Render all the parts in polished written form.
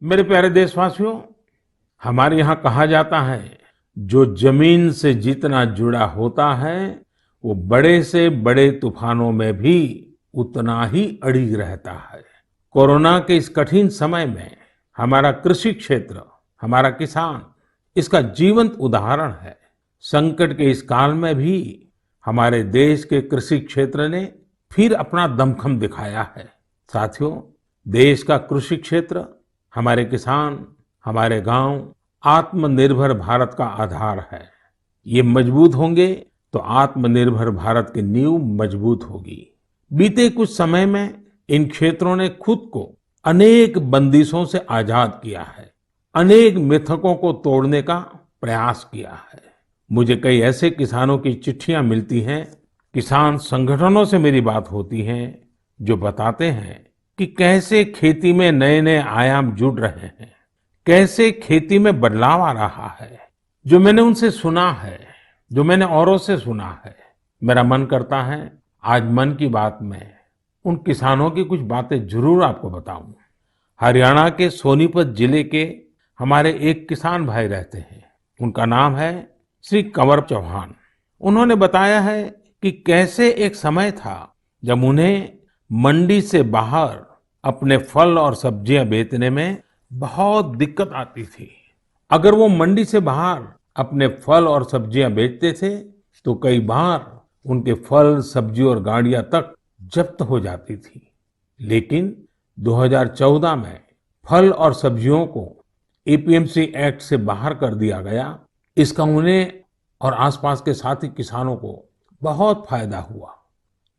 मेरे प्यारे देशवासियों, हमारे यहाँ कहा जाता है, जो जमीन से जितना जुड़ा होता है, वो बड़े से बड़े तूफानों में भी उतना ही अड़िग रहता है। कोरोना के इस कठिन समय में हमारा कृषि क्षेत्र, हमारा किसान, इसका जीवंत उदाहरण है। संकट के इस काल में भी हमारे देश के कृषि क्षेत्र ने फिर अपना दमखम दिखाया है। साथियों, देश का कृषि क्षेत्र, हमारे किसान, हमारे गांव आत्मनिर्भर भारत का आधार है। ये मजबूत होंगे तो आत्मनिर्भर भारत की नींव मजबूत होगी। बीते कुछ समय में इन क्षेत्रों ने खुद को अनेक बंदिशों से आजाद किया है, अनेक मिथकों को तोड़ने का प्रयास किया है। मुझे कई ऐसे किसानों की चिट्ठियां मिलती हैं, किसान संगठनों से मेरी बात होती है, जो बताते हैं कि कैसे खेती में नए नए आयाम जुड़ रहे हैं, कैसे खेती में बदलाव आ रहा है। जो मैंने उनसे सुना है, जो मैंने औरों से सुना है, मेरा मन करता है आज मन की बात में उन किसानों की कुछ बातें जरूर आपको बताऊं। हरियाणा के सोनीपत जिले के हमारे एक किसान भाई रहते हैं, उनका नाम है श्री कंवर चौहान। उन्होंने बताया है कि कैसे एक समय था जब उन्हें मंडी से बाहर अपने फल और सब्जियां बेचने में बहुत दिक्कत आती थी। अगर वो मंडी से बाहर अपने फल और सब्जियां बेचते थे तो कई बार उनके फल, सब्जी और गाड़ियां तक जब्त हो जाती थी। लेकिन 2014 में फल और सब्जियों को एपीएमसी एक्ट से बाहर कर दिया गया। इसका उन्हें और आसपास के साथी किसानों को बहुत फायदा हुआ।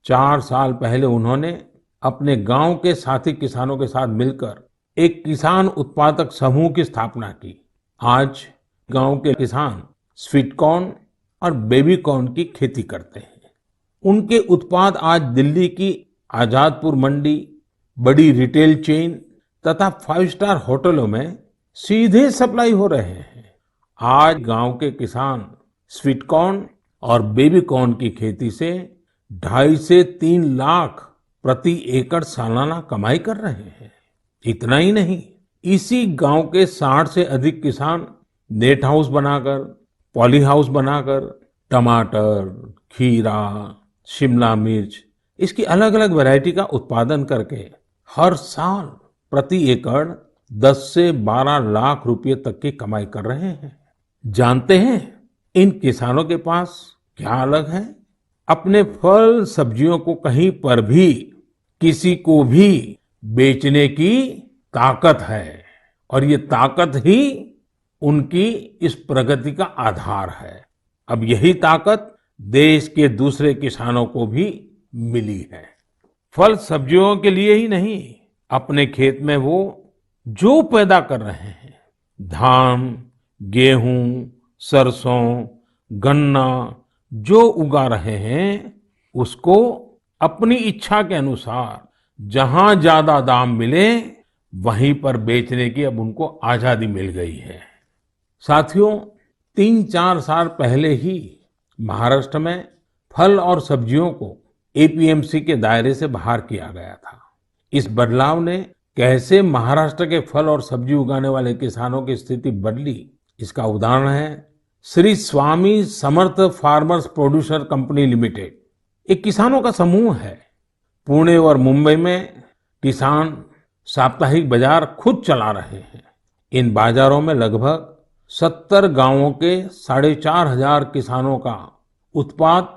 4 साल पहले उन्होंने अपने गांव के साथी किसानों के साथ मिलकर एक किसान उत्पादक समूह की स्थापना की। आज गांव के किसान स्वीट कॉर्न और बेबी कॉर्न की खेती करते हैं। उनके उत्पाद आज दिल्ली की आजादपुर मंडी, बड़ी रिटेल चेन तथा 5 स्टार होटलों में सीधे सप्लाई हो रहे हैं। आज गांव के किसान स्वीट कॉर्न और बेबी कॉर्न की खेती से 2.5 से 3 लाख प्रति एकड़ सालाना कमाई कर रहे हैं। इतना ही नहीं, इसी गांव के 60 से अधिक किसान नेट हाउस बनाकर, पॉली हाउस बनाकर टमाटर, खीरा, शिमला मिर्च, इसकी अलग अलग वैरायटी का उत्पादन करके हर साल प्रति एकड़ 10 से 12 लाख रुपए तक की कमाई कर रहे हैं। जानते हैं इन किसानों के पास क्या अलग है? अपने फल सब्जियों को कहीं पर भी, किसी को भी बेचने की ताकत है, और ये ताकत ही उनकी इस प्रगति का आधार है। अब यही ताकत देश के दूसरे किसानों को भी मिली है। फल सब्जियों के लिए ही नहीं, अपने खेत में वो जो पैदा कर रहे हैं, धान, गेहूं, सरसों, गन्ना, जो उगा रहे हैं, उसको अपनी इच्छा के अनुसार जहां ज्यादा दाम मिले वहीं पर बेचने की अब उनको आजादी मिल गई है। साथियों, 3-4 साल पहले ही महाराष्ट्र में फल और सब्जियों को एपीएमसी के दायरे से बाहर किया गया था। इस बदलाव ने कैसे महाराष्ट्र के फल और सब्जी उगाने वाले किसानों की स्थिति बदली, इसका उदाहरण है Shri Swami Samarth farmers producer company limited. एक किसानों का समूह है। पुणे और मुंबई में किसान साप्ताहिक बाजार खुद चला रहे हैं। इन बाजारों में लगभग 70 गांवों के 4,500 किसानों का उत्पाद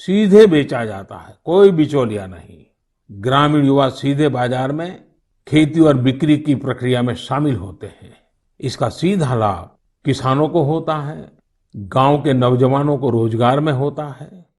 सीधे बेचा जाता है, कोई बिचौलिया नहीं। ग्रामीण युवा सीधे बाजार में खेती और बिक्री की प्रक्रिया में शामिल होते हैं। इसका सीधा लाभ किसानों को होता है, गांव के नौजवानों को रोजगार में होता है।